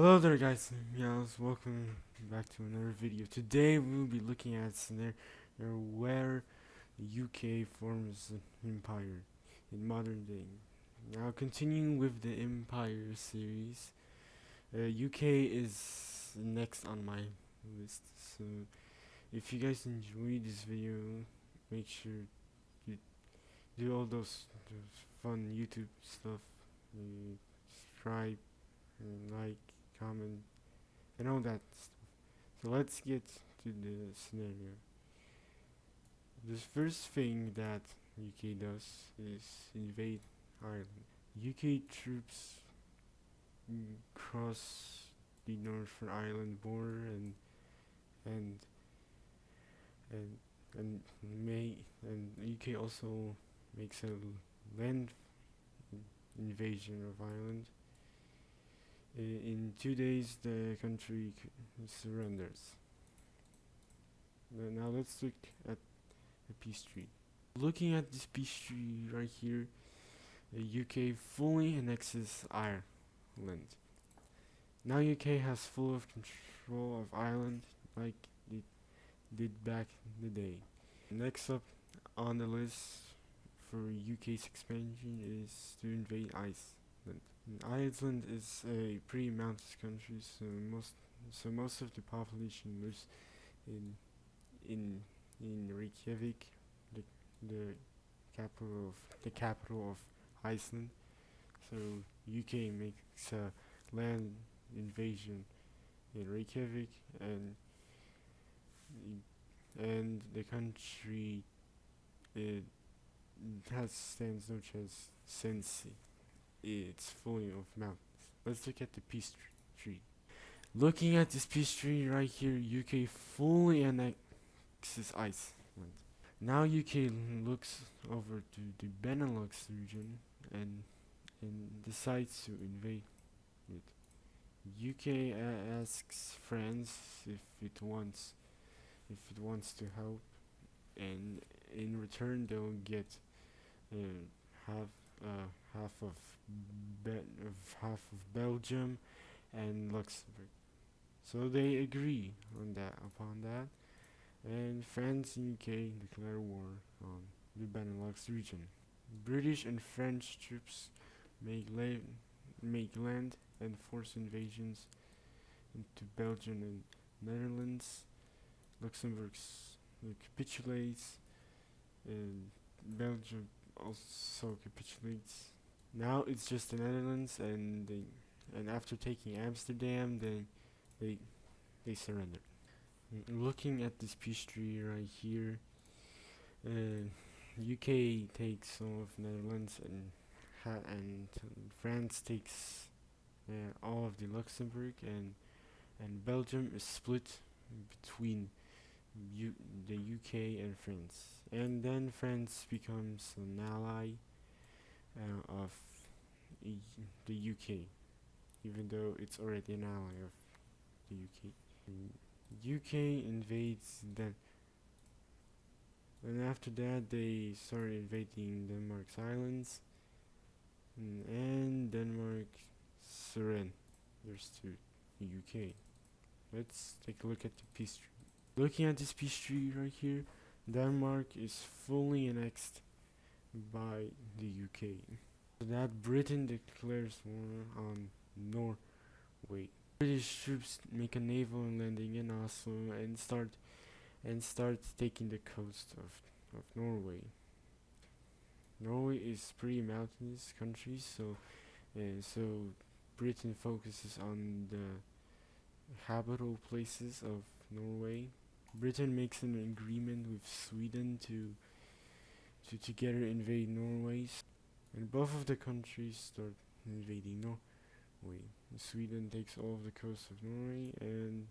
Hello there guys, welcome back to another video. Today we will be looking at scenario where the UK forms an empire in modern day. Now continuing with the empire series, UK is next on my list. So if you guys enjoyed this video, make sure you do all those fun YouTube stuff. Subscribe, like, comment, and all that stuff. So let's get to the scenario. The first thing that UK does is invade Ireland. UK troops cross the Northern Ireland border and and and UK also makes a land invasion of Ireland. In 2 days, the country surrenders. Now let's look at the peace treaty. Looking at this peace treaty right here, the UK fully annexes Ireland. Now UK has full of control of Ireland like it did back in the day. Next up on the list for UK's expansion is to invade Iceland. Iceland is a pretty mountainous country, so most of the population lives in in Reykjavik, the the capital of Iceland. So UK makes a land invasion in Reykjavik, and the country it has stands no chance since it's fully of mountains. Let's look at the peace treaty. Looking at this peace treaty right here, UK fully annexes Iceland. Now UK looks over to the Benelux region and decides to invade it. UK asks France if it wants to help, and in return they'll get uh, half half of half of Belgium and Luxembourg. So they agree upon that, and France and UK declare war on the Benelux region. British and French troops make land and force invasions into Belgium and Netherlands. Luxembourg capitulates, and Belgium also capitulates. Now it's just the Netherlands, and after taking Amsterdam, they they surrender. Looking at this peace treaty right here, UK takes some of Netherlands, and France takes all of the Luxembourg, and Belgium is split between the UK and France, and then France becomes an ally of the UK, even though it's already an ally of the UK. UK invades then, and after that they start invading Denmark's islands, and Denmark surrenders to the UK. Let's take a look at the peace treaty. Looking at this peace treaty right here, Denmark is fully annexed by the UK. So that Britain declares war on Norway. British troops make a naval landing in Oslo and start taking the coast of Norway. Norway is pretty mountainous country, so Britain focuses on the habitable places of Norway. Britain makes an agreement with Sweden to together invade Norway, and both of the countries start invading Norway. Sweden takes all of the coast of Norway, and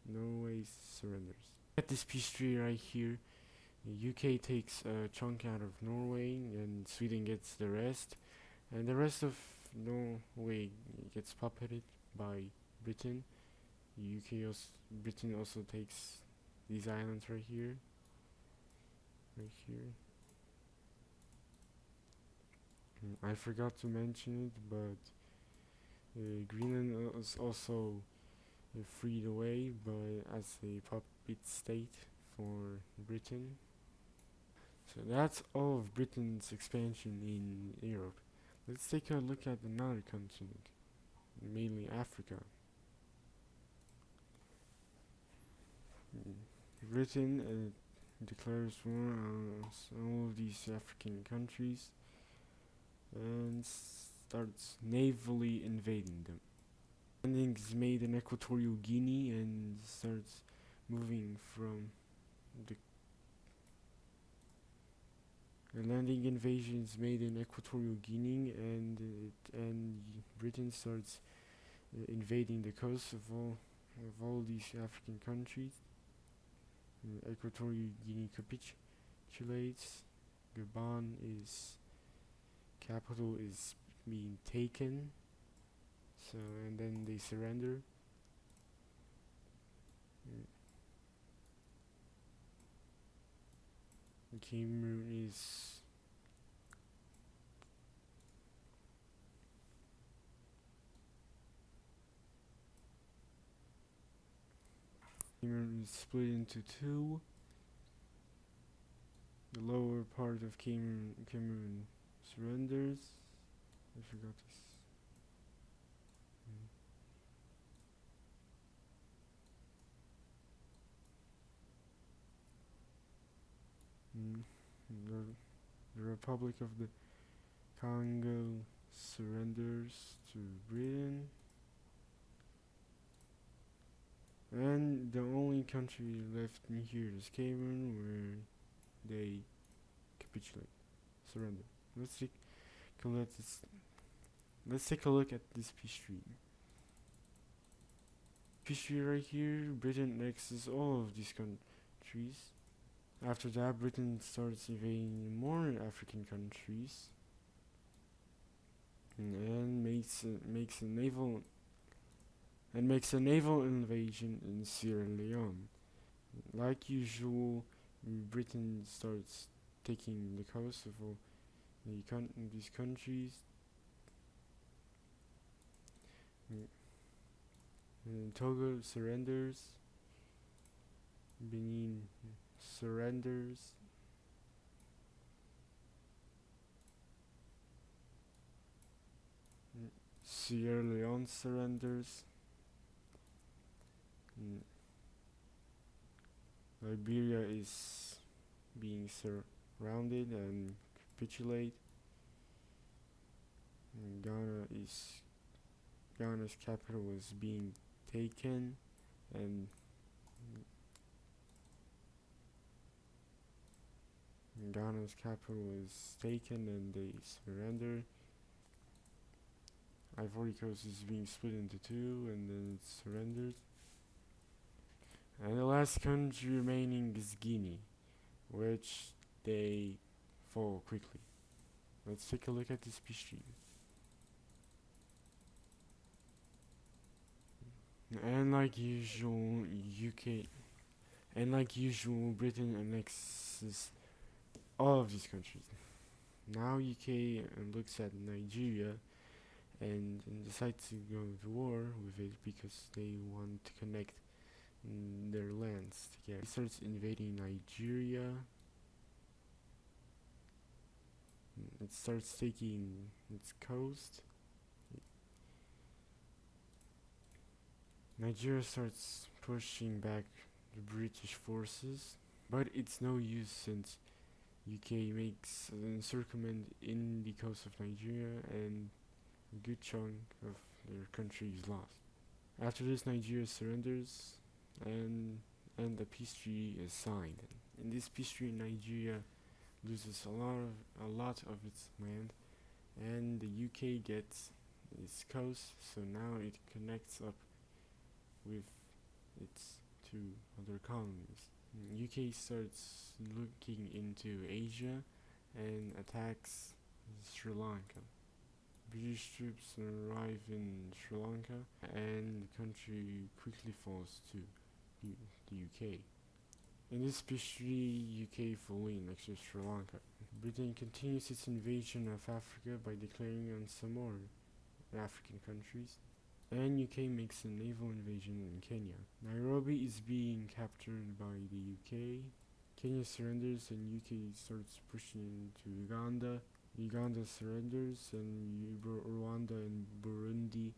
Norway surrenders. At this peace treaty right here, the UK takes a chunk out of Norway, and Sweden gets the rest, and the rest of Norway gets puppeted by Britain. Britain also takes these islands right here. I forgot to mention it, but Greenland was also freed away as a puppet state for Britain. So that's all of Britain's expansion in Europe. Let's take a look at another continent, mainly Africa. Britain declares war on all of these African countries and starts navally invading them. Landing is made in Equatorial Guinea and starts moving from the a landing invasion is made in Equatorial Guinea, and Britain starts invading the coast of all these African countries. Equatorial Guinea capitulates. Gabon is capital is being taken. So and then they surrender. Cameroon is Cameroon is split into two. The lower part of Cameroon surrenders. I forgot this. Mm. The Republic of the Congo surrenders to Britain. And the only country left in here is Cameroon, where they capitulate, surrender. Let's take a look at this. Let's take a look at this peace treaty. Peace treaty right here. Britain annexes all of these countries. After that, Britain starts invading more African countries and makes a naval invasion in Sierra Leone. Like usual, Britain starts taking the coast of all these countries. And Togo surrenders. Benin surrenders. Sierra Leone surrenders. Liberia is being surrounded and capitulate. And Ghana's capital is being taken, and Ghana's capital is taken and they surrender. Ivory Coast is being split into two and then it's surrendered. And the last country remaining is Guinea, which they fall quickly. Let's take a look at this peace treaty. And like usual, Britain annexes all of these countries. Now UK looks at Nigeria and decides to go to war with it because they want to connect their lands together. It starts invading Nigeria. It starts taking its coast. Nigeria starts pushing back the British forces, but it's no use since UK makes an encirclement in the coast of Nigeria and a good chunk of their country is lost. After this, Nigeria surrenders and the peace treaty is signed. In this peace treaty, Nigeria loses a lot of its land, and the UK gets its coast. So now it connects up with its two other colonies. UK starts looking into Asia and attacks Sri Lanka. British troops arrive in Sri Lanka and the country quickly falls to the UK. In this peace treaty, UK fully annexes Sri Lanka. Britain continues its invasion of Africa by declaring on Samoa. African countries. And UK makes a naval invasion in Kenya. Nairobi is being captured by the UK. Kenya surrenders and UK starts pushing into Uganda. Uganda surrenders and Rwanda and Burundi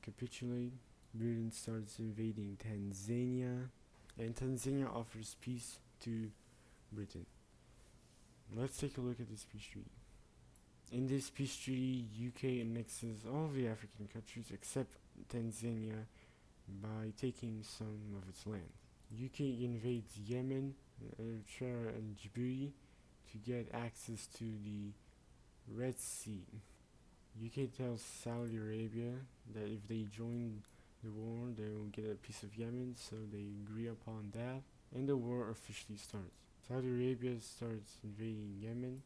capitulate. Britain starts invading Tanzania, and Tanzania offers peace to Britain. Let's take a look at this peace treaty. In this peace treaty, UK annexes all the African countries except Tanzania by taking some of its land. UK invades Yemen, Eritrea and Djibouti to get access to the Red Sea. UK tells Saudi Arabia that if they join the war, they will get a piece of Yemen, so they agree upon that, and the war officially starts. Saudi Arabia starts invading Yemen.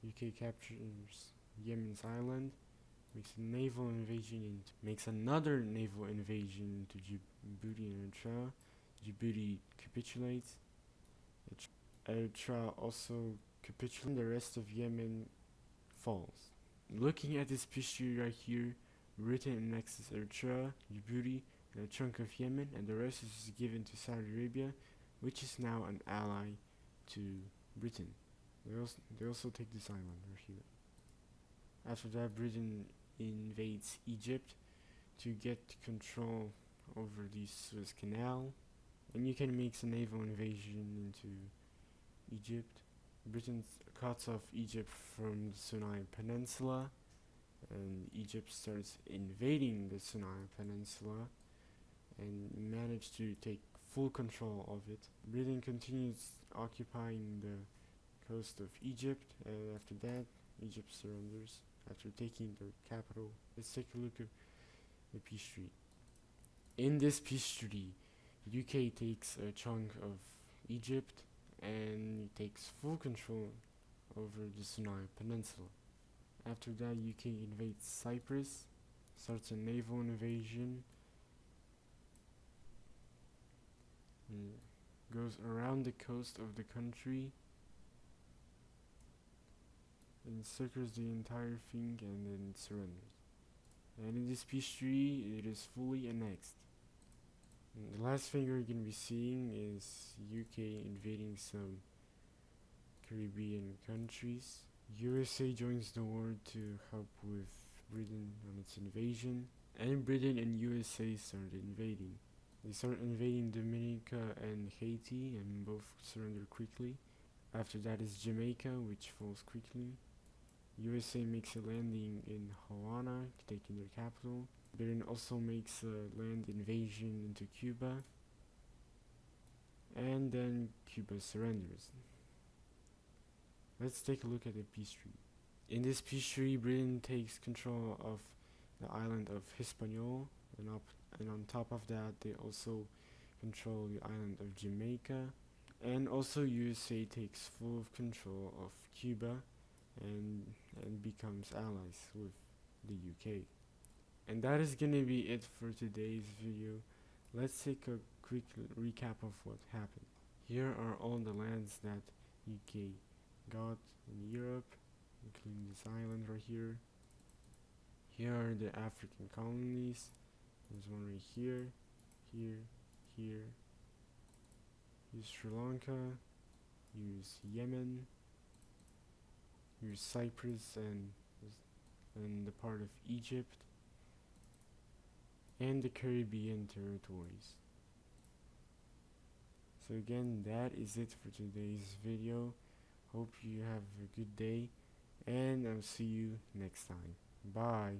UK captures Yemen's island, makes another naval invasion into Djibouti and Eritrea. Djibouti capitulates. Eritrea also capitulates, and the rest of Yemen falls. Looking at this peace treaty right here, Britain annexes Eritrea, Djibouti, and a chunk of Yemen, and the rest is given to Saudi Arabia, which is now an ally to Britain. They also take this island right here. After that, Britain invades Egypt to get control over the Suez Canal, and you can make a naval invasion into Egypt. Britain cuts off Egypt from the Sinai Peninsula, and Egypt starts invading the Sinai Peninsula and managed to take full control of it. Britain continues occupying the coast of Egypt, and after that, Egypt surrenders after taking their capital. Let's take a look at the peace treaty. In this peace treaty, UK takes a chunk of Egypt and takes full control over the Sinai Peninsula. After that, UK invades Cyprus, starts a naval invasion, goes around the coast of the country, encircles the entire thing, and then surrenders. And in this peace treaty, it is fully annexed. And the last thing we're going to be seeing is UK invading some Caribbean countries. USA joins the war to help with Britain on its invasion, and Britain and USA start invading. They start invading Dominica and Haiti, and both surrender quickly. After that is Jamaica, which falls quickly. USA makes a landing in Havana, taking their capital. Britain also makes a land invasion into Cuba, and then Cuba surrenders. Let's take a look at the peace treaty. In this peace treaty, Britain takes control of the island of Hispaniola, and on top of that, they also control the island of Jamaica, and also USA takes full control of Cuba and becomes allies with the UK. And that is gonna be it for today's video. Let's take a quick recap of what happened. Here are all the lands that UK got in Europe, including this island right here. Here are the African colonies. There's one right here, here, here. Here's Sri Lanka. Here's Yemen. Here's Cyprus and the part of Egypt, and the Caribbean territories. So again, that is it for today's video. Hope you have a good day, and I'll see you next time. Bye.